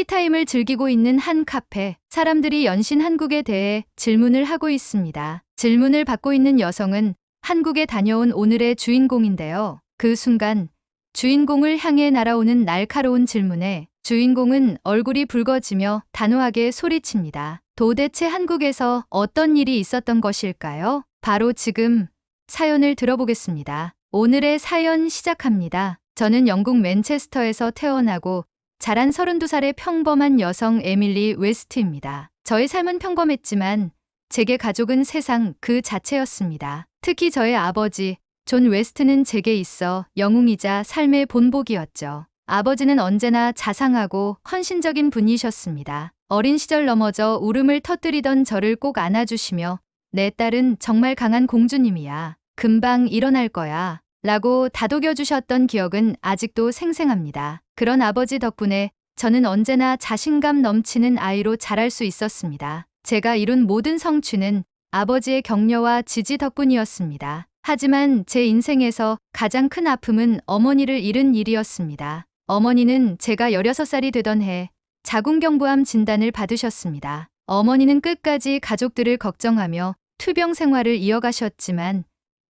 티타임을 즐기고 있는 한 카페. 사람들이 연신 한국에 대해 질문을 하고 있습니다. 질문을 받고 있는 여성은 한국에 다녀온 오늘의 주인공인데요. 그 순간 주인공을 향해 날아오는 날카로운 질문에 주인공은 얼굴이 붉어지며 단호하게 소리칩니다. 도대체 한국에서 어떤 일이 있었던 것일까요? 바로 지금 사연을 들어보겠습니다. 오늘의 사연 시작합니다. 저는 영국 맨체스터에서 태어나고 자란 32살의 평범한 여성 에밀리 웨스트입니다. 저의 삶은 평범했지만 제게 가족은 세상 그 자체였습니다. 특히 저의 아버지 존 웨스트는 제게 있어 영웅이자 삶의 본보기였죠. 아버지는 언제나 자상하고 헌신적인 분이셨습니다. 어린 시절 넘어져 울음을 터뜨리던 저를 꼭 안아주시며 내 딸은 정말 강한 공주님이야. 금방 일어날 거야. 라고 다독여주셨던 기억은 아직도 생생합니다. 그런 아버지 덕분에 저는 언제나 자신감 넘치는 아이로 자랄 수 있었습니다. 제가 이룬 모든 성취는 아버지의 격려와 지지 덕분이었습니다. 하지만 제 인생에서 가장 큰 아픔은 어머니를 잃은 일이었습니다. 어머니는 제가 16살이 되던 해 자궁경부암 진단을 받으셨습니다. 어머니는 끝까지 가족들을 걱정하며 투병 생활을 이어가셨지만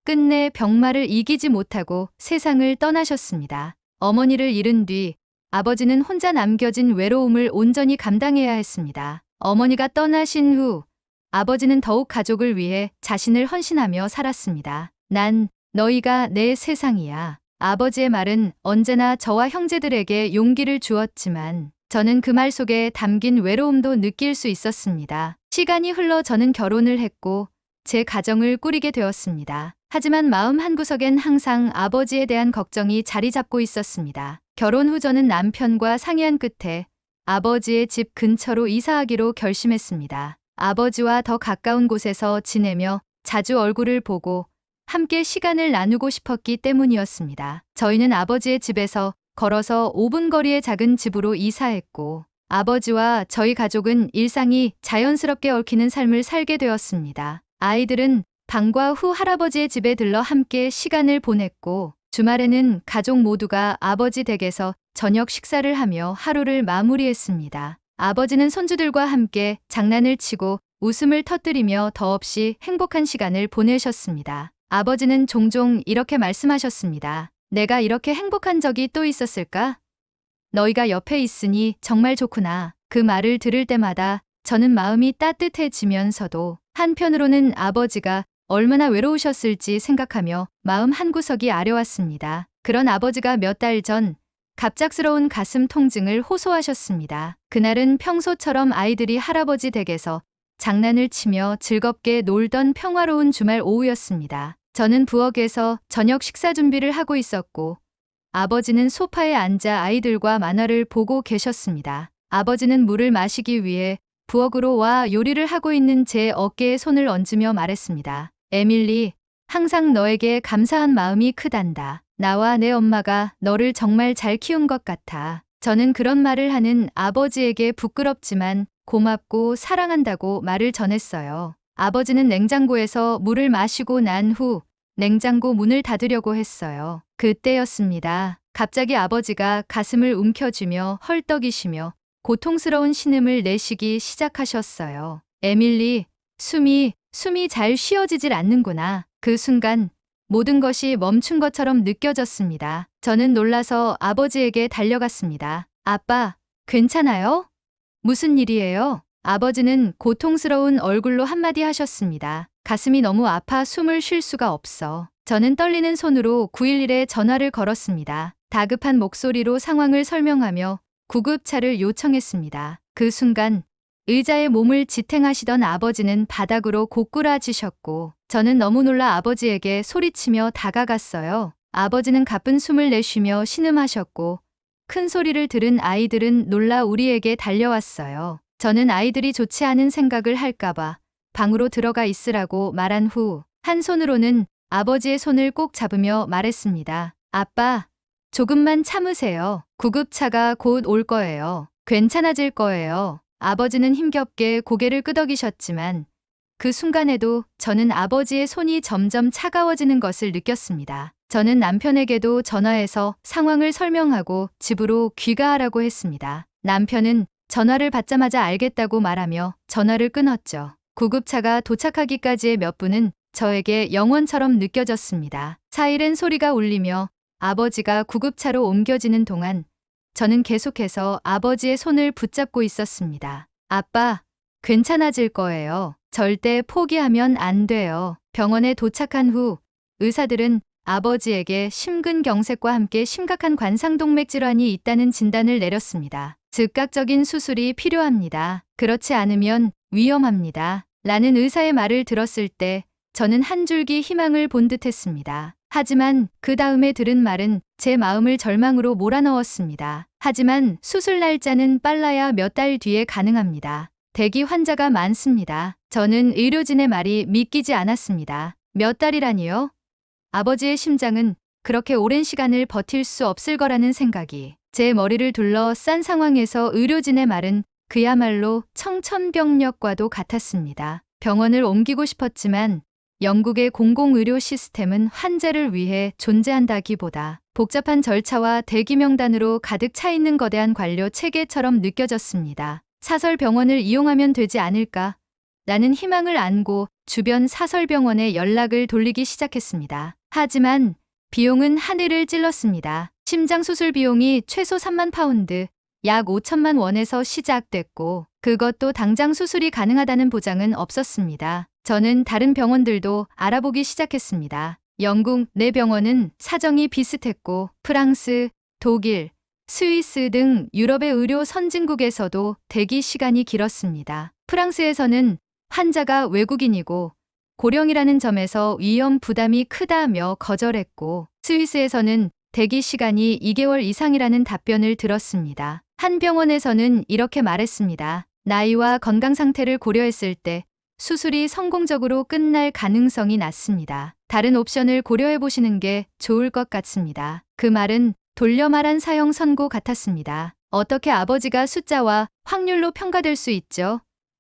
끝내 병마를 이기지 못하고 세상을 떠나셨습니다. 어머니를 잃은 뒤 아버지는 혼자 남겨진 외로움을 온전히 감당해야 했습니다. 어머니가 떠나신 후 아버지는 더욱 가족을 위해 자신을 헌신하며 살았습니다. 난 너희가 내 세상이야. 아버지의 말은 언제나 저와 형제들에게 용기를 주었지만 저는 그 말 속에 담긴 외로움도 느낄 수 있었습니다. 시간이 흘러 저는 결혼을 했고 제 가정을 꾸리게 되었습니다. 하지만 마음 한구석엔 항상 아버지에 대한 걱정이 자리 잡고 있었습니다. 결혼 후 저는 남편과 상의한 끝에 아버지의 집 근처로 이사하기로 결심했습니다. 아버지와 더 가까운 곳에서 지내며 자주 얼굴을 보고 함께 시간을 나누고 싶었기 때문이었습니다. 저희는 아버지의 집에서 걸어서 5분 거리의 작은 집으로 이사했고 아버지와 저희 가족은 일상이 자연스럽게 얽히는 삶을 살게 되었습니다. 아이들은 방과 후 할아버지의 집에 들러 함께 시간을 보냈고 주말에는 가족 모두가 아버지 댁에서 저녁 식사를 하며 하루를 마무리했습니다. 아버지는 손주들과 함께 장난을 치고 웃음을 터뜨리며 더없이 행복한 시간을 보내셨습니다. 아버지는 종종 이렇게 말씀하셨습니다. 내가 이렇게 행복한 적이 또 있었을까? 너희가 옆에 있으니 정말 좋구나. 그 말을 들을 때마다 저는 마음이 따뜻해지면서도 한편으로는 아버지가 얼마나 외로우셨을지 생각하며 마음 한구석이 아려왔습니다. 그런 아버지가 몇 달 전 갑작스러운 가슴 통증을 호소하셨습니다. 그날은 평소처럼 아이들이 할아버지 댁에서 장난을 치며 즐겁게 놀던 평화로운 주말 오후였습니다. 저는 부엌에서 저녁 식사 준비를 하고 있었고 아버지는 소파에 앉아 아이들과 만화를 보고 계셨습니다. 아버지는 물을 마시기 위해 부엌으로 와 요리를 하고 있는 제 어깨에 손을 얹으며 말했습니다. 에밀리, 항상 너에게 감사한 마음이 크단다. 나와 내 엄마가 너를 정말 잘 키운 것 같아. 저는 그런 말을 하는 아버지에게 부끄럽지만 고맙고 사랑한다고 말을 전했어요. 아버지는 냉장고에서 물을 마시고 난 후 냉장고 문을 닫으려고 했어요. 그때였습니다. 갑자기 아버지가 가슴을 움켜쥐며 헐떡이시며 고통스러운 신음을 내쉬기 시작하셨어요. 에밀리, 숨이 잘 쉬어지질 않는구나. 그 순간 모든 것이 멈춘 것처럼 느껴졌습니다. 저는 놀라서 아버지에게 달려갔습니다. 아빠, 괜찮아요? 무슨 일이에요? 아버지는 고통스러운 얼굴로 한마디 하셨습니다. 가슴이 너무 아파 숨을 쉴 수가 없어. 저는 떨리는 손으로 911에 전화를 걸었습니다. 다급한 목소리로 상황을 설명하며 구급차를 요청했습니다. 그 순간 의자에 몸을 지탱하시던 아버지는 바닥으로 고꾸라지셨고 저는 너무 놀라 아버지에게 소리치며 다가갔어요. 아버지는 가쁜 숨을 내쉬며 신음하셨고 큰 소리를 들은 아이들은 놀라 우리에게 달려왔어요. 저는 아이들이 좋지 않은 생각을 할까봐 방으로 들어가 있으라고 말한 후 한 손으로는 아버지의 손을 꼭 잡으며 말했습니다. 아빠, 조금만 참으세요. 구급차가 곧 올 거예요. 괜찮아질 거예요. 아버지는 힘겹게 고개를 끄덕이셨지만 그 순간에도 저는 아버지의 손이 점점 차가워지는 것을 느꼈습니다. 저는 남편에게도 전화해서 상황을 설명하고 집으로 귀가하라고 했습니다. 남편은 전화를 받자마자 알겠다고 말하며 전화를 끊었죠. 구급차가 도착하기까지의 몇 분은 저에게 영원처럼 느껴졌습니다. 사이렌 소리가 울리며 아버지가 구급차로 옮겨지는 동안 저는 계속해서 아버지의 손을 붙잡고 있었습니다. 아빠, 괜찮아질 거예요. 절대 포기하면 안 돼요. 병원에 도착한 후 의사들은 아버지에게 심근경색과 함께 심각한 관상동맥 질환이 있다는 진단을 내렸습니다. 즉각적인 수술이 필요합니다. 그렇지 않으면 위험합니다. 라는 의사의 말을 들었을 때 저는 한 줄기 희망을 본 듯했습니다. 하지만 그 다음에 들은 말은 제 마음을 절망으로 몰아넣었습니다. 하지만 수술 날짜는 빨라야 몇 달 뒤에 가능합니다. 대기 환자가 많습니다. 저는 의료진의 말이 믿기지 않았습니다. 몇 달이라니요? 아버지의 심장은 그렇게 오랜 시간을 버틸 수 없을 거라는 생각이 제 머리를 둘러싼 상황에서 의료진의 말은 그야말로 청천벽력과도 같았습니다. 병원을 옮기고 싶었지만 영국의 공공의료 시스템은 환자를 위해 존재한다기보다 복잡한 절차와 대기 명단으로 가득 차 있는 거대한 관료 체계처럼 느껴졌습니다. 사설 병원을 이용하면 되지 않을까? 라는 희망을 안고 주변 사설 병원에 연락을 돌리기 시작했습니다. 하지만 비용은 하늘을 찔렀습니다. 심장 수술 비용이 최소 3만 파운드, 약 5천만 원에서 시작됐고 그것도 당장 수술이 가능하다는 보장은 없었습니다. 저는 다른 병원들도 알아보기 시작했습니다. 영국 내 병원은 사정이 비슷했고 프랑스, 독일, 스위스 등 유럽의 의료 선진국에서도 대기 시간이 길었습니다. 프랑스에서는 환자가 외국인이고 고령이라는 점에서 위험 부담이 크다며 거절했고 스위스에서는 대기 시간이 2개월 이상이라는 답변을 들었습니다. 한 병원에서는 이렇게 말했습니다. 나이와 건강 상태를 고려했을 때 수술이 성공적으로 끝날 가능성이 낮습니다. 다른 옵션을 고려해 보시는 게 좋을 것 같습니다. 그 말은 돌려 말한 사형 선고 같았습니다. 어떻게 아버지가 숫자와 확률로 평가될 수 있죠?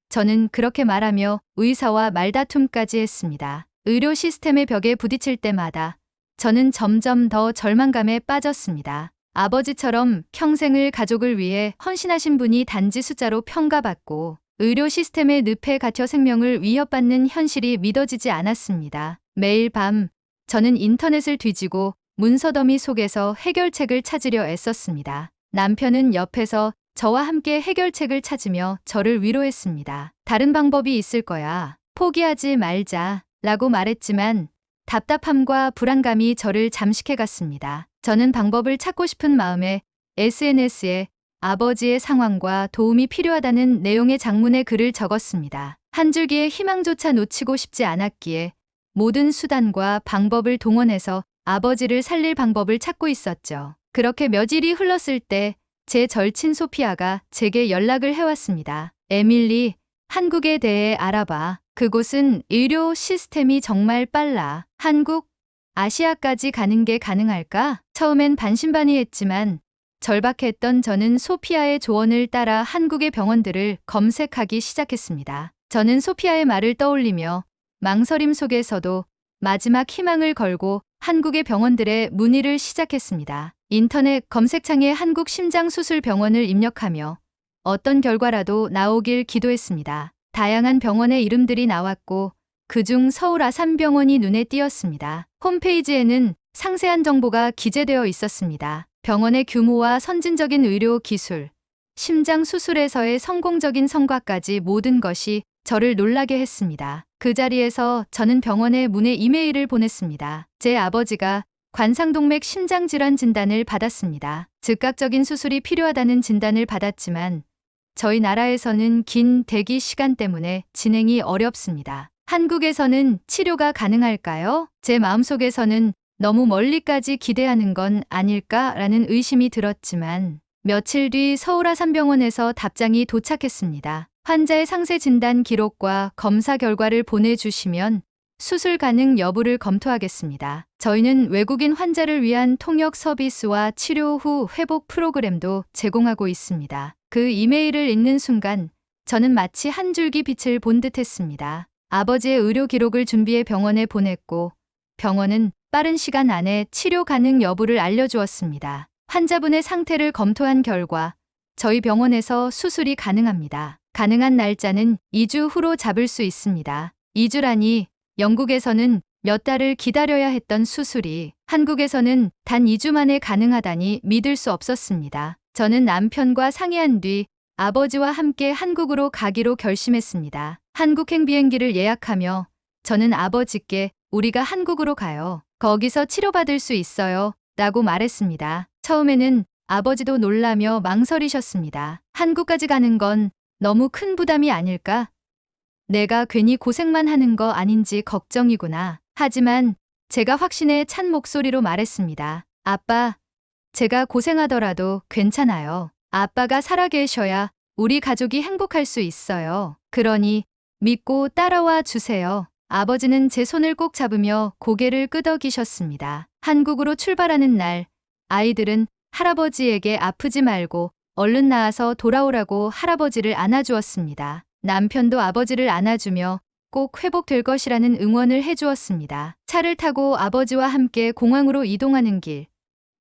저는 그렇게 말하며 의사와 말다툼까지 했습니다. 의료 시스템의 벽에 부딪힐 때마다 저는 점점 더 절망감에 빠졌습니다. 아버지처럼 평생을 가족을 위해 헌신하신 분이 단지 숫자로 평가받고 의료 시스템의 늪에 갇혀 생명을 위협받는 현실이 믿어지지 않았습니다. 매일 밤 저는 인터넷을 뒤지고 문서 더미 속에서 해결책을 찾으려 애썼습니다. 남편은 옆에서 저와 함께 해결책을 찾으며 저를 위로했습니다. 다른 방법이 있을 거야. 포기하지 말자. 라고 말했지만 답답함과 불안감이 저를 잠식해갔습니다. 저는 방법을 찾고 싶은 마음에 SNS에 아버지의 상황과 도움이 필요하다는 내용의 장문의 글을 적었습니다. 한 줄기의 희망조차 놓치고 싶지 않았기에 모든 수단과 방법을 동원해서 아버지를 살릴 방법을 찾고 있었죠. 그렇게 며칠이 흘렀을 때 제 절친 소피아가 제게 연락을 해왔습니다. 에밀리, 한국에 대해 알아봐. 그곳은 의료 시스템이 정말 빨라. 한국, 아시아까지 가는 게 가능할까? 처음엔 반신반의했지만 절박했던 저는 소피아의 조언을 따라 한국의 병원들을 검색하기 시작했습니다. 저는 소피아의 말을 떠올리며 망설임 속에서도 마지막 희망을 걸고 한국의 병원들의 문의를 시작했습니다. 인터넷 검색창에 한국 심장수술병원을 입력하며 어떤 결과라도 나오길 기도했습니다. 다양한 병원의 이름들이 나왔고 그중 서울 아산병원이 눈에 띄었습니다. 홈페이지에는 상세한 정보가 기재되어 있었습니다. 병원의 규모와 선진적인 의료 기술, 심장 수술에서의 성공적인 성과까지 모든 것이 저를 놀라게 했습니다. 그 자리에서 저는 병원에 문의 이메일을 보냈습니다. 제 아버지가 관상동맥 심장질환 진단을 받았습니다. 즉각적인 수술이 필요하다는 진단을 받았지만 저희 나라에서는 긴 대기 시간 때문에 진행이 어렵습니다. 한국에서는 치료가 가능할까요? 제 마음속에서는 너무 멀리까지 기대하는 건 아닐까라는 의심이 들었지만 며칠 뒤 서울 아산병원에서 답장이 도착했습니다. 환자의 상세 진단 기록과 검사 결과를 보내주시면 수술 가능 여부를 검토하겠습니다. 저희는 외국인 환자를 위한 통역 서비스와 치료 후 회복 프로그램도 제공하고 있습니다. 그 이메일을 읽는 순간 저는 마치 한 줄기 빛을 본 듯했습니다. 아버지의 의료 기록을 준비해 병원에 보냈고 병원은 빠른 시간 안에 치료 가능 여부를 알려주었습니다. 환자분의 상태를 검토한 결과 저희 병원에서 수술이 가능합니다. 가능한 날짜는 2주 후로 잡을 수 있습니다. 2주라니 영국에서는 몇 달을 기다려야 했던 수술이 한국에서는 단 2주 만에 가능하다니 믿을 수 없었습니다. 저는 남편과 상의한 뒤 아버지와 함께 한국으로 가기로 결심했습니다. 한국행 비행기를 예약하며 저는 아버지께 우리가 한국으로 가요. 거기서 치료받을 수 있어요. 라고 말했습니다. 처음에는 아버지도 놀라며 망설이셨습니다. 한국까지 가는 건 너무 큰 부담이 아닐까? 내가 괜히 고생만 하는 거 아닌지 걱정이구나. 하지만 제가 확신에 찬 목소리로 말했습니다. 아빠, 제가 고생하더라도 괜찮아요. 아빠가 살아계셔야 우리 가족이 행복할 수 있어요. 그러니 믿고 따라와 주세요. 아버지는 제 손을 꼭 잡으며 고개를 끄덕이셨습니다. 한국으로 출발하는 날, 아이들은 할아버지에게 아프지 말고 얼른 나아서 돌아오라고 할아버지를 안아주었습니다. 남편도 아버지를 안아주며 꼭 회복될 것이라는 응원을 해주었습니다. 차를 타고 아버지와 함께 공항으로 이동하는 길.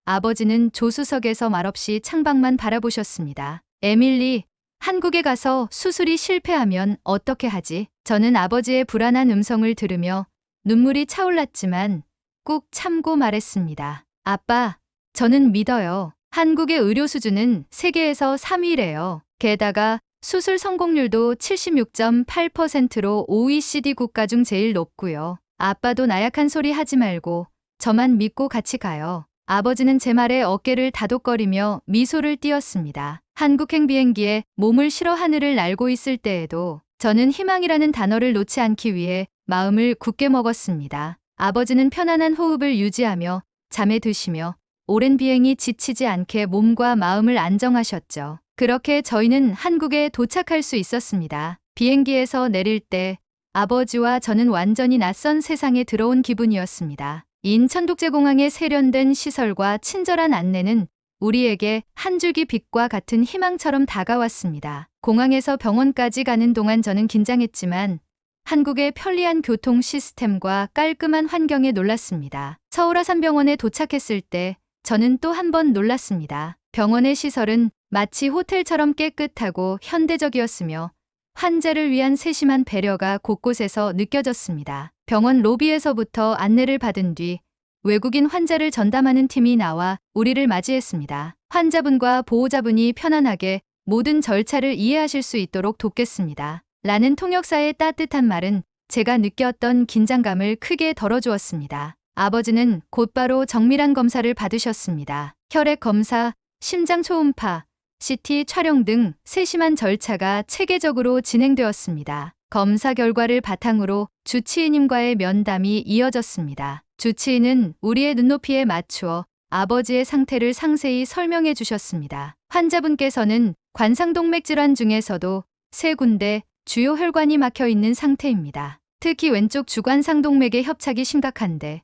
아버지는 조수석에서 말없이 창밖만 바라보셨습니다. 에밀리, 한국에 가서 수술이 실패하면 어떻게 하지? 저는 아버지의 불안한 음성을 들으며 눈물이 차올랐지만 꾹 참고 말했습니다. 아빠, 저는 믿어요. 한국의 의료 수준은 세계에서 3위래요. 게다가 수술 성공률도 76.8%로 OECD 국가 중 제일 높고요. 아빠도 나약한 소리 하지 말고 저만 믿고 같이 가요. 아버지는 제 말에 어깨를 다독거리며 미소를 띄었습니다. 한국행 비행기에 몸을 실어 하늘을 날고 있을 때에도 저는 희망이라는 단어를 놓지 않기 위해 마음을 굳게 먹었습니다. 아버지는 편안한 호흡을 유지하며 잠에 드시며 오랜 비행이 지치지 않게 몸과 마음을 안정하셨죠. 그렇게 저희는 한국에 도착할 수 있었습니다. 비행기에서 내릴 때 아버지와 저는 완전히 낯선 세상에 들어온 기분이었습니다. 인천국제공항의 세련된 시설과 친절한 안내는 우리에게 한 줄기 빛과 같은 희망처럼 다가왔습니다. 공항에서 병원까지 가는 동안 저는 긴장했지만 한국의 편리한 교통 시스템과 깔끔한 환경에 놀랐습니다. 서울 아산병원에 도착했을 때 저는 또 한 번 놀랐습니다. 병원의 시설은 마치 호텔처럼 깨끗하고 현대적이었으며 환자를 위한 세심한 배려가 곳곳에서 느껴졌습니다. 병원 로비에서부터 안내를 받은 뒤 외국인 환자를 전담하는 팀이 나와 우리를 맞이했습니다. 환자분과 보호자분이 편안하게 모든 절차를 이해하실 수 있도록 돕겠습니다. 라는 통역사의 따뜻한 말은 제가 느꼈던 긴장감을 크게 덜어주었습니다. 아버지는 곧바로 정밀한 검사를 받으셨습니다. 혈액 검사, 심장 초음파, CT 촬영 등 세심한 절차가 체계적으로 진행되었습니다. 검사 결과를 바탕으로 주치의님과의 면담이 이어졌습니다. 주치의는 우리의 눈높이에 맞추어 아버지의 상태를 상세히 설명해 주셨습니다. 환자분께서는 관상동맥 질환 중에서도 3군데 주요 혈관이 막혀 있는 상태입니다. 특히 왼쪽 주관상동맥의 협착이 심각한데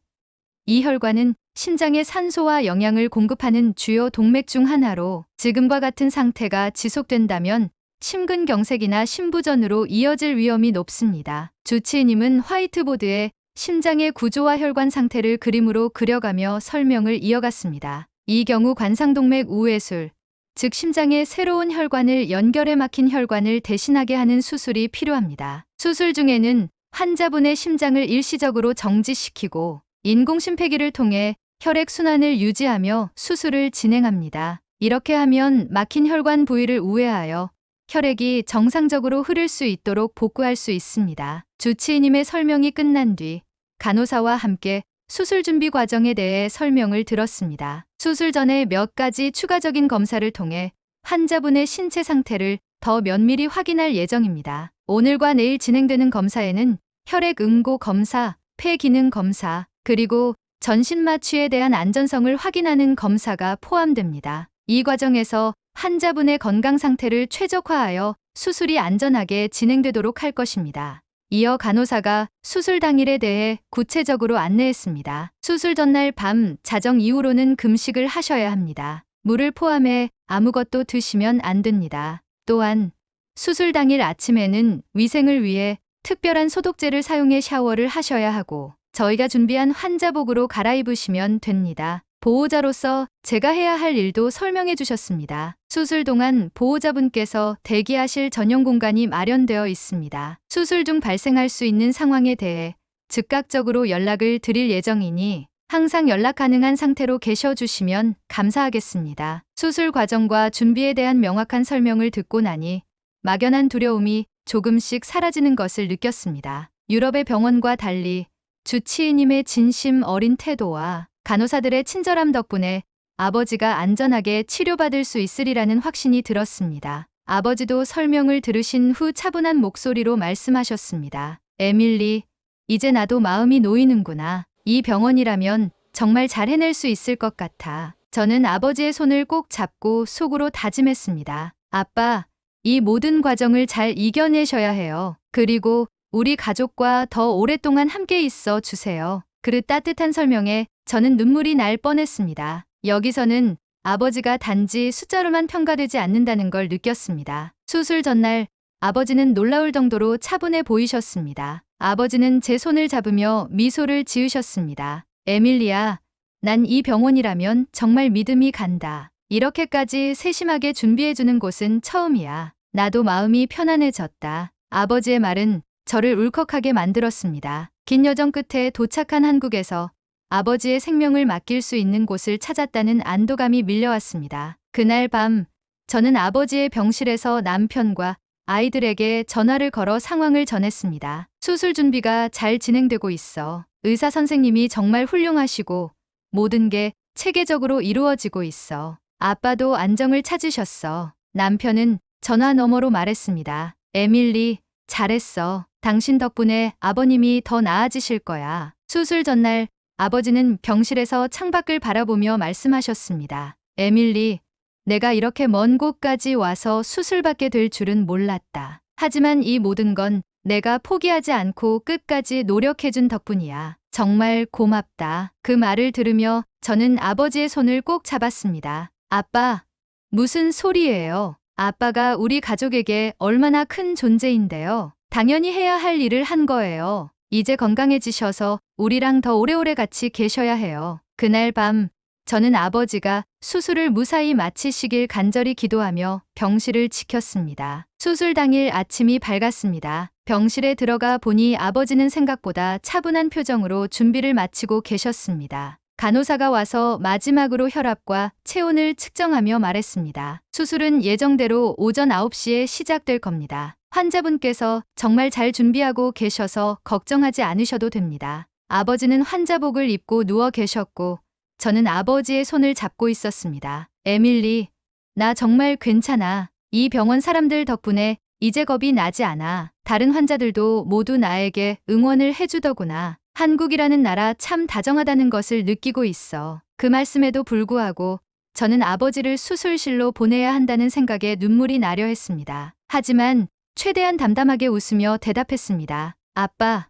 이 혈관은 심장에 산소와 영양을 공급하는 주요 동맥 중 하나로 지금과 같은 상태가 지속된다면 심근경색이나 심부전으로 이어질 위험이 높습니다. 주치의님은 화이트보드에 심장의 구조와 혈관 상태를 그림으로 그려가며 설명을 이어갔습니다. 이 경우 관상동맥 우회술, 즉 심장의 새로운 혈관을 연결해 막힌 혈관을 대신하게 하는 수술이 필요합니다. 수술 중에는 환자분의 심장을 일시적으로 정지시키고 인공심폐기를 통해 혈액 순환을 유지하며 수술을 진행합니다. 이렇게 하면 막힌 혈관 부위를 우회하여 혈액이 정상적으로 흐를 수 있도록 복구할 수 있습니다. 주치의님의 설명이 끝난 뒤 간호사와 함께 수술 준비 과정에 대해 설명을 들었습니다. 수술 전에 몇 가지 추가적인 검사를 통해 환자분의 신체 상태를 더 면밀히 확인할 예정입니다. 오늘과 내일 진행되는 검사에는 혈액 응고 검사, 폐 기능 검사, 그리고 전신 마취에 대한 안전성을 확인하는 검사가 포함됩니다. 이 과정에서 환자분의 건강 상태를 최적화하여 수술이 안전하게 진행되도록 할 것입니다. 이어 간호사가 수술 당일에 대해 구체적으로 안내했습니다. 수술 전날 밤 자정 이후로는 금식을 하셔야 합니다. 물을 포함해 아무것도 드시면 안 됩니다. 또한 수술 당일 아침에는 위생을 위해 특별한 소독제를 사용해 샤워를 하셔야 하고 저희가 준비한 환자복으로 갈아입으시면 됩니다. 보호자로서 제가 해야 할 일도 설명해 주셨습니다. 수술 동안 보호자분께서 대기하실 전용 공간이 마련되어 있습니다. 수술 중 발생할 수 있는 상황에 대해 즉각적으로 연락을 드릴 예정이니 항상 연락 가능한 상태로 계셔 주시면 감사하겠습니다. 수술 과정과 준비에 대한 명확한 설명을 듣고 나니 막연한 두려움이 조금씩 사라지는 것을 느꼈습니다. 유럽의 병원과 달리 주치의님의 진심 어린 태도와 간호사들의 친절함 덕분에 아버지가 안전하게 치료받을 수 있으리라는 확신이 들었습니다. 아버지도 설명을 들으신 후 차분한 목소리로 말씀하셨습니다. 에밀리, 이제 나도 마음이 놓이는구나. 이 병원이라면 정말 잘 해낼 수 있을 것 같아. 저는 아버지의 손을 꼭 잡고 속으로 다짐했습니다. 아빠, 이 모든 과정을 잘 이겨내셔야 해요. 그리고 우리 가족과 더 오랫동안 함께 있어 주세요. 그 따뜻한 설명에 저는 눈물이 날 뻔했습니다. 여기서는 아버지가 단지 숫자로만 평가되지 않는다는 걸 느꼈습니다. 수술 전날 아버지는 놀라울 정도로 차분해 보이셨습니다. 아버지는 제 손을 잡으며 미소를 지으셨습니다. 에밀리야, 난 이 병원이라면 정말 믿음이 간다. 이렇게까지 세심하게 준비해주는 곳은 처음이야. 나도 마음이 편안해졌다. 아버지의 말은 저를 울컥하게 만들었습니다. 긴 여정 끝에 도착한 한국에서 아버지의 생명을 맡길 수 있는 곳을 찾았다는 안도감이 밀려왔습니다. 그날 밤 저는 아버지의 병실에서 남편과 아이들에게 전화를 걸어 상황을 전했습니다. 수술 준비가 잘 진행되고 있어. 의사 선생님이 정말 훌륭하시고 모든 게 체계적으로 이루어지고 있어. 아빠도 안정을 찾으셨어. 남편은 전화 너머로 말했습니다. 에밀리, 잘했어. 당신 덕분에 아버님이 더 나아지실 거야. 수술 전날 아버지는 병실에서 창밖을 바라보며 말씀하셨습니다. 에밀리, 내가 이렇게 먼 곳까지 와서 수술받게 될 줄은 몰랐다. 하지만 이 모든 건 내가 포기하지 않고 끝까지 노력해준 덕분이야. 정말 고맙다. 그 말을 들으며 저는 아버지의 손을 꼭 잡았습니다. 아빠, 무슨 소리예요? 아빠가 우리 가족에게 얼마나 큰 존재인데요. 당연히 해야 할 일을 한 거예요. 이제 건강해지셔서 우리랑 더 오래오래 같이 계셔야 해요. 그날 밤 저는 아버지가 수술을 무사히 마치시길 간절히 기도하며 병실을 지켰습니다. 수술 당일 아침이 밝았습니다. 병실에 들어가 보니 아버지는 생각보다 차분한 표정으로 준비를 마치고 계셨습니다. 간호사가 와서 마지막으로 혈압과 체온을 측정하며 말했습니다. 수술은 예정대로 오전 9시에 시작될 겁니다. 환자분께서 정말 잘 준비하고 계셔서 걱정하지 않으셔도 됩니다. 아버지는 환자복을 입고 누워 계셨고 저는 아버지의 손을 잡고 있었습니다. 에밀리, 나 정말 괜찮아. 이 병원 사람들 덕분에 이제 겁이 나지 않아. 다른 환자들도 모두 나에게 응원을 해주더구나. 한국이라는 나라 참 다정하다는 것을 느끼고 있어. 그 말씀에도 불구하고 저는 아버지를 수술실로 보내야 한다는 생각에 눈물이 나려 했습니다. 하지만 최대한 담담하게 웃으며 대답했습니다. 아빠,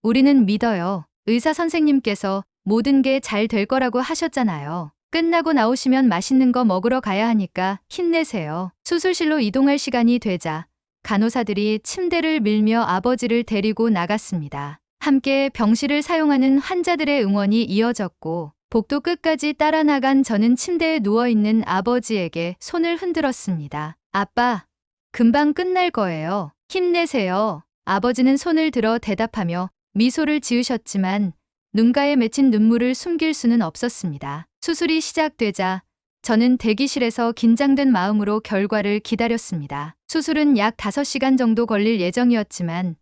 우리는 믿어요. 의사 선생님께서 모든 게 잘 될 거라고 하셨잖아요. 끝나고 나오시면 맛있는 거 먹으러 가야 하니까 힘내세요. 수술실로 이동할 시간이 되자 간호사들이 침대를 밀며 아버지를 데리고 나갔습니다. 함께 병실을 사용하는 환자들의 응원이 이어졌고 복도 끝까지 따라 나간 저는 침대에 누워있는 아버지에게 손을 흔들었습니다. 아빠, 금방 끝날 거예요. 힘내세요. 아버지는 손을 들어 대답하며 미소를 지으셨지만 눈가에 맺힌 눈물을 숨길 수는 없었습니다. 수술이 시작되자 저는 대기실에서 긴장된 마음으로 결과를 기다렸습니다. 수술은 약 5시간 정도 걸릴 예정이었지만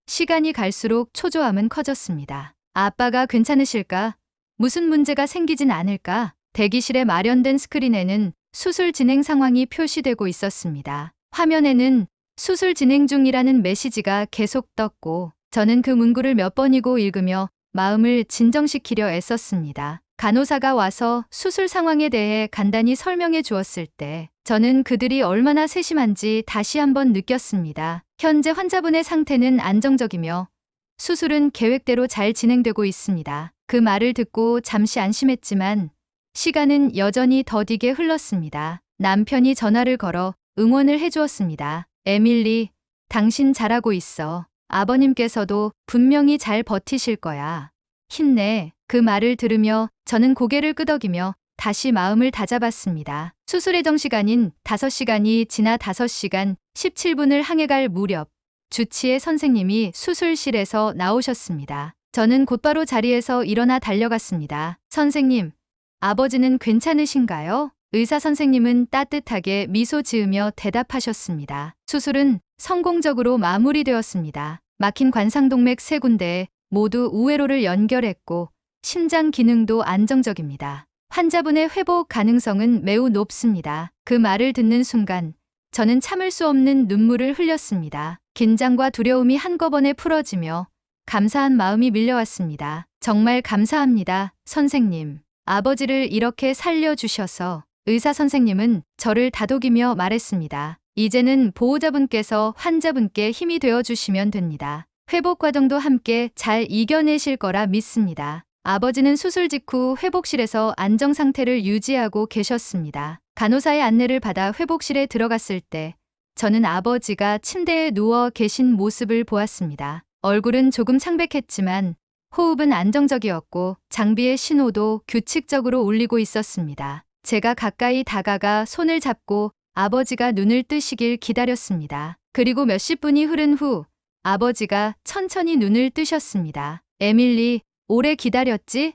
시간이 갈수록 초조함은 커졌습니다. 아빠가 괜찮으실까? 무슨 문제가 생기진 않을까? 대기실에 마련된 스크린에는 수술 진행 상황이 표시되고 있었습니다. 화면에는 수술 진행 중이라는 메시지가 계속 떴고 저는 그 문구를 몇 번이고 읽으며 마음을 진정시키려 애썼습니다. 간호사가 와서 수술 상황에 대해 간단히 설명해 주었을 때 저는 그들이 얼마나 세심한지 다시 한번 느꼈습니다. 현재 환자분의 상태는 안정적이며 수술은 계획대로 잘 진행되고 있습니다. 그 말을 듣고 잠시 안심했지만 시간은 여전히 더디게 흘렀습니다. 남편이 전화를 걸어 응원을 해주었습니다. 에밀리, 당신 잘하고 있어. 아버님께서도 분명히 잘 버티실 거야. 힘내. 그 말을 들으며 저는 고개를 끄덕이며 다시 마음을 다잡았습니다. 수술 예정 시간인 5시간이 지나 5시간 17분을 향해갈 무렵 주치의 선생님이 수술실에서 나오셨습니다. 저는 곧바로 자리에서 일어나 달려갔습니다. 선생님, 아버지는 괜찮으신가요? 의사 선생님은 따뜻하게 미소 지으며 대답하셨습니다. 수술은 성공적으로 마무리되었습니다. 막힌 관상동맥 3군데에 모두 우회로를 연결했고 심장 기능도 안정적입니다. 환자분의 회복 가능성은 매우 높습니다. 그 말을 듣는 순간 저는 참을 수 없는 눈물을 흘렸습니다. 긴장과 두려움이 한꺼번에 풀어지며 감사한 마음이 밀려왔습니다. 정말 감사합니다, 선생님. 아버지를 이렇게 살려주셔서. 의사 선생님은 저를 다독이며 말했습니다. 이제는 보호자분께서 환자분께 힘이 되어주시면 됩니다. 회복 과정도 함께 잘 이겨내실 거라 믿습니다. 아버지는 수술 직후 회복실에서 안정 상태를 유지하고 계셨습니다. 간호사의 안내를 받아 회복실에 들어갔을 때 저는 아버지가 침대에 누워 계신 모습을 보았습니다. 얼굴은 조금 창백했지만 호흡은 안정적이었고 장비의 신호도 규칙적으로 울리고 있었습니다. 제가 가까이 다가가 손을 잡고 아버지가 눈을 뜨시길 기다렸습니다. 그리고 몇십 분이 흐른 후 아버지가 천천히 눈을 뜨셨습니다. 에밀리, 오래 기다렸지?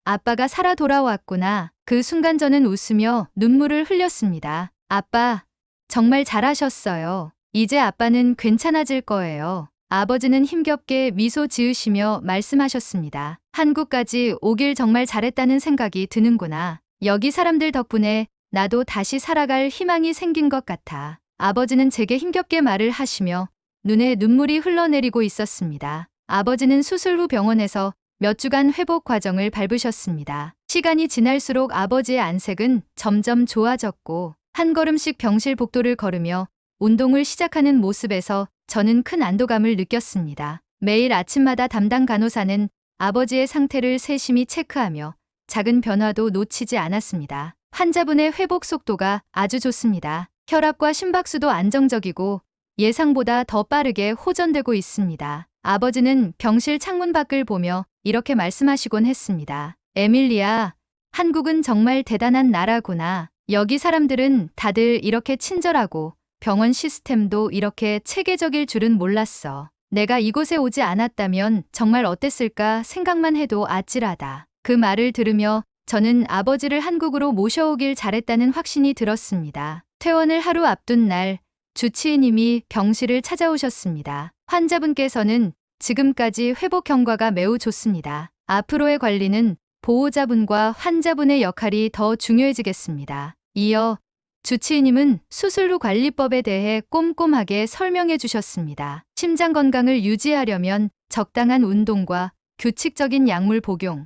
아빠가 살아 돌아왔구나. 그 순간 저는 웃으며 눈물을 흘렸습니다. 아빠, 정말 잘하셨어요. 이제 아빠는 괜찮아질 거예요. 아버지는 힘겹게 미소 지으시며 말씀하셨습니다. 한국까지 오길 정말 잘했다는 생각이 드는구나. 여기 사람들 덕분에 나도 다시 살아갈 희망이 생긴 것 같아. 아버지는 제게 힘겹게 말을 하시며 눈에 눈물이 흘러내리고 있었습니다. 아버지는 수술 후 병원에서 몇 주간 회복 과정을 밟으셨습니다. 시간이 지날수록 아버지의 안색은 점점 좋아졌고 한 걸음씩 병실 복도를 걸으며 운동을 시작하는 모습에서 저는 큰 안도감을 느꼈습니다. 매일 아침마다 담당 간호사는 아버지의 상태를 세심히 체크하며 작은 변화도 놓치지 않았습니다. 환자분의 회복 속도가 아주 좋습니다. 혈압과 심박수도 안정적이고 예상보다 더 빠르게 호전되고 있습니다. 아버지는 병실 창문 밖을 보며 이렇게 말씀하시곤 했습니다. 에밀리아, 한국은 정말 대단한 나라구나. 여기 사람들은 다들 이렇게 친절하고 병원 시스템도 이렇게 체계적일 줄은 몰랐어. 내가 이곳에 오지 않았다면 정말 어땠을까 생각만 해도 아찔하다. 그 말을 들으며 저는 아버지를 한국으로 모셔오길 잘했다는 확신이 들었습니다. 퇴원을 하루 앞둔 날 주치의님이 병실을 찾아오셨습니다. 환자분께서는 지금까지 회복 경과가 매우 좋습니다. 앞으로의 관리는 보호자분과 환자분의 역할이 더 중요해지겠습니다. 이어 주치의님은 수술 후 관리법에 대해 꼼꼼하게 설명해 주셨습니다. 심장 건강을 유지하려면 적당한 운동과 규칙적인 약물 복용,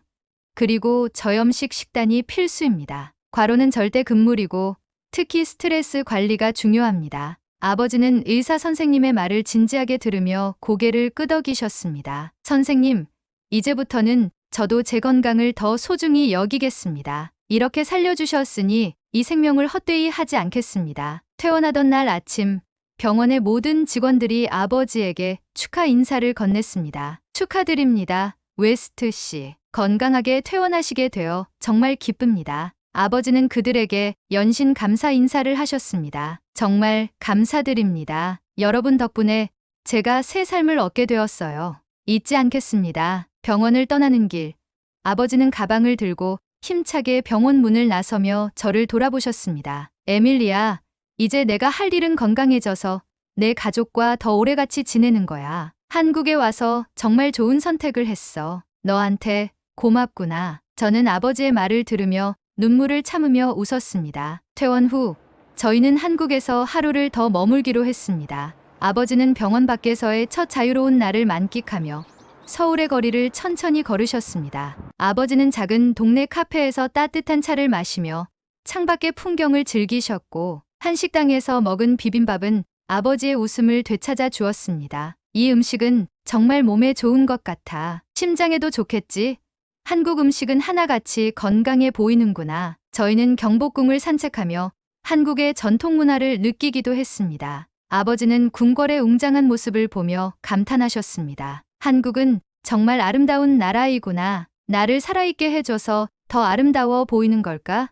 그리고 저염식 식단이 필수입니다. 과로는 절대 금물이고 특히 스트레스 관리가 중요합니다. 아버지는 의사 선생님의 말을 진지하게 들으며 고개를 끄덕이셨습니다. 선생님, 이제부터는 저도 제 건강을 더 소중히 여기겠습니다. 이렇게 살려주셨으니 이 생명을 헛되이 하지 않겠습니다. 퇴원하던 날 아침, 병원의 모든 직원들이 아버지에게 축하 인사를 건넸습니다. 축하드립니다, 웨스트 씨. 건강하게 퇴원하시게 되어 정말 기쁩니다. 아버지는 그들에게 연신 감사 인사를 하셨습니다. 정말 감사드립니다. 여러분 덕분에 제가 새 삶을 얻게 되었어요. 잊지 않겠습니다. 병원을 떠나는 길, 아버지는 가방을 들고 힘차게 병원 문을 나서며 저를 돌아보셨습니다. 에밀리아, 이제 내가 할 일은 건강해져서 내 가족과 더 오래 같이 지내는 거야. 한국에 와서 정말 좋은 선택을 했어. 너한테 고맙구나. 저는 아버지의 말을 들으며 눈물을 참으며 웃었습니다. 퇴원 후 저희는 한국에서 하루를 더 머물기로 했습니다. 아버지는 병원 밖에서의 첫 자유로운 날을 만끽하며 서울의 거리를 천천히 걸으셨습니다. 아버지는 작은 동네 카페에서 따뜻한 차를 마시며 창밖의 풍경을 즐기셨고 한식당에서 먹은 비빔밥은 아버지의 웃음을 되찾아 주었습니다. 이 음식은 정말 몸에 좋은 것 같아. 심장에도 좋겠지? 한국 음식은 하나같이 건강해 보이는구나. 저희는 경복궁을 산책하며 한국의 전통 문화를 느끼기도 했습니다. 아버지는 궁궐의 웅장한 모습을 보며 감탄하셨습니다. 한국은 정말 아름다운 나라이구나. 나를 살아있게 해줘서 더 아름다워 보이는 걸까?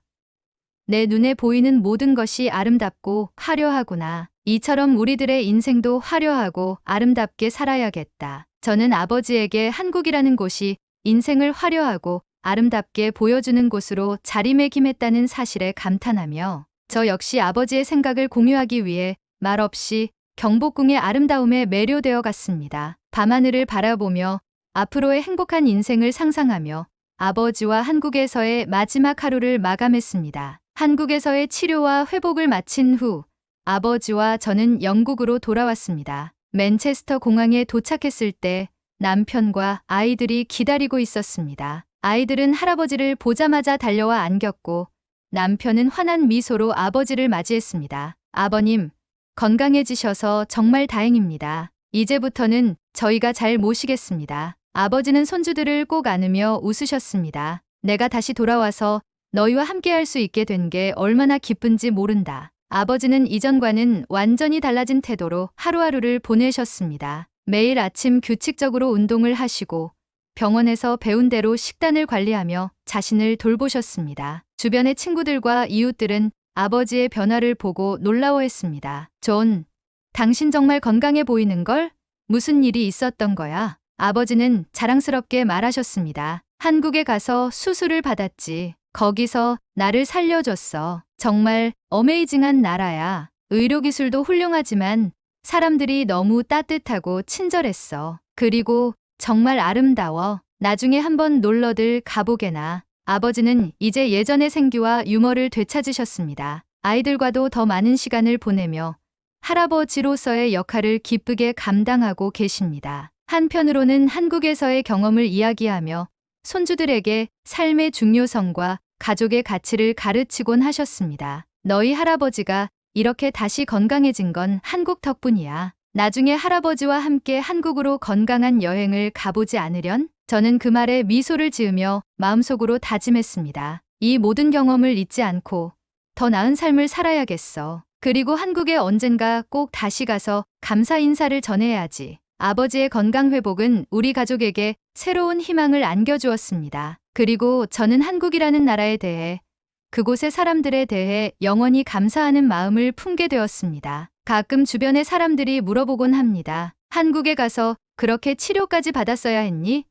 내 눈에 보이는 모든 것이 아름답고 화려하구나. 이처럼 우리들의 인생도 화려하고 아름답게 살아야겠다. 저는 아버지에게 한국이라는 곳이 인생을 화려하고 아름답게 보여주는 곳으로 자리매김했다는 사실에 감탄하며 저 역시 아버지의 생각을 공유하기 위해 말없이 경복궁의 아름다움에 매료되어 갔습니다. 밤하늘을 바라보며 앞으로의 행복한 인생을 상상하며 아버지와 한국에서의 마지막 하루를 마감했습니다. 한국에서의 치료와 회복을 마친 후 아버지와 저는 영국으로 돌아왔습니다. 맨체스터 공항에 도착했을 때 남편과 아이들이 기다리고 있었습니다. 아이들은 할아버지를 보자마자 달려와 안겼고 남편은 환한 미소로 아버지를 맞이했습니다. 아버님, 건강해지셔서 정말 다행입니다. 이제부터는 저희가 잘 모시겠습니다. 아버지는 손주들을 꼭 안으며 웃으셨습니다. 내가 다시 돌아와서 너희와 함께할 수 있게 된 게 얼마나 기쁜지 모른다. 아버지는 이전과는 완전히 달라진 태도로 하루하루를 보내셨습니다. 매일 아침 규칙적으로 운동을 하시고 병원에서 배운 대로 식단을 관리하며 자신을 돌보셨습니다. 주변의 친구들과 이웃들은 아버지의 변화를 보고 놀라워했습니다. 존, 당신 정말 건강해 보이는걸? 무슨 일이 있었던 거야? 아버지는 자랑스럽게 말하셨습니다. 한국에 가서 수술을 받았지. 거기서 나를 살려줬어. 정말 어메이징한 나라야. 의료기술도 훌륭하지만 사람들이 너무 따뜻하고 친절했어. 그리고 정말 아름다워. 나중에 한번 놀러들 가보게나. 아버지는 이제 예전의 생기와 유머를 되찾으셨습니다. 아이들과도 더 많은 시간을 보내며 할아버지로서의 역할을 기쁘게 감당하고 계십니다. 한편으로는 한국에서의 경험을 이야기하며 손주들에게 삶의 중요성과 가족의 가치를 가르치곤 하셨습니다. 너희 할아버지가 이렇게 다시 건강해진 건 한국 덕분이야. 나중에 할아버지와 함께 한국으로 건강한 여행을 가보지 않으련? 저는 그 말에 미소를 지으며 마음속으로 다짐했습니다. 이 모든 경험을 잊지 않고 더 나은 삶을 살아야겠어. 그리고 한국에 언젠가 꼭 다시 가서 감사 인사를 전해야지. 아버지의 건강 회복은 우리 가족에게 새로운 희망을 안겨주었습니다. 그리고 저는 한국이라는 나라에 대해 그곳의 사람들에 대해 영원히 감사하는 마음을 품게 되었습니다. 가끔 주변의 사람들이 물어보곤 합니다. 한국에 가서 그렇게 치료까지 받았어야 했니?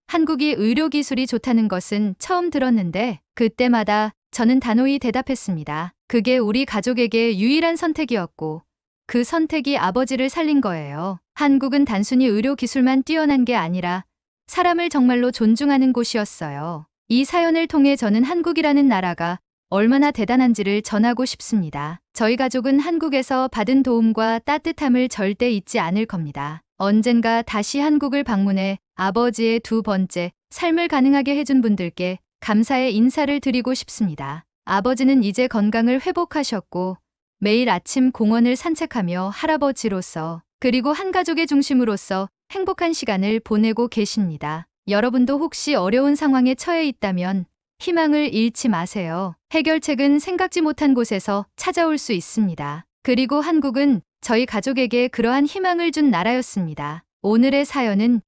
한국이 의료기술이 좋다는 것은 처음 들었는데 그때마다 저는 단호히 대답했습니다. 그게 우리 가족에게 유일한 선택이었고 그 선택이 아버지를 살린 거예요. 한국은 단순히 의료기술만 뛰어난 게 아니라 사람을 정말로 존중하는 곳이었어요. 이 사연을 통해 저는 한국이라는 나라가 얼마나 대단한지를 전하고 싶습니다. 저희 가족은 한국에서 받은 도움과 따뜻함을 절대 잊지 않을 겁니다. 언젠가 다시 한국을 방문해 아버지의 두 번째 삶을 가능하게 해준 분들께 감사의 인사를 드리고 싶습니다. 아버지는 이제 건강을 회복하셨고 매일 아침 공원을 산책하며 할아버지로서 그리고 한 가족의 중심으로서 행복한 시간을 보내고 계십니다. 여러분도 혹시 어려운 상황에 처해 있다면 희망을 잃지 마세요. 해결책은 생각지 못한 곳에서 찾아올 수 있습니다. 그리고 한국은 저희 가족에게 그러한 희망을 준 나라였습니다. 오늘의 사연은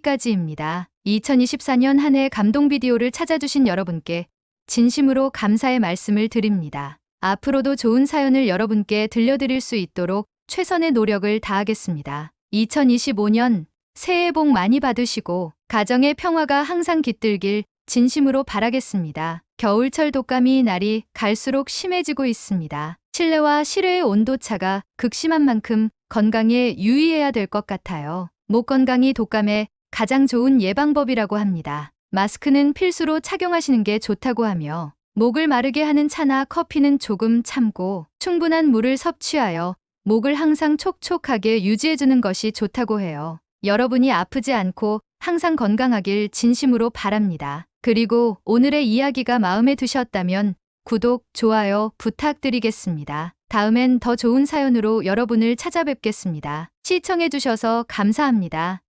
여기까지입니다. 2024년 한 해 감동 비디오를 찾아주신 여러분께 진심으로 감사의 말씀을 드립니다. 앞으로도 좋은 사연을 여러분께 들려드릴 수 있도록 최선의 노력을 다하겠습니다. 2025년 새해 복 많이 받으시고 가정의 평화가 항상 깃들길 진심으로 바라겠습니다. 겨울철 독감이 날이 갈수록 심해지고 있습니다. 실내와 실외의 온도차가 극심한 만큼 건강에 유의해야 될 것 같아요. 목 건강이 독감의 가장 좋은 예방법이라고 합니다. 마스크는 필수로 착용하시는 게 좋다고 하며 목을 마르게 하는 차나 커피는 조금 참고 충분한 물을 섭취하여 목을 항상 촉촉하게 유지해주는 것이 좋다고 해요. 여러분이 아프지 않고 항상 건강하길 진심으로 바랍니다. 그리고 오늘의 이야기가 마음에 드셨다면 구독, 좋아요 부탁드리겠습니다. 다음엔 더 좋은 사연으로 여러분을 찾아뵙겠습니다. 시청해주셔서 감사합니다.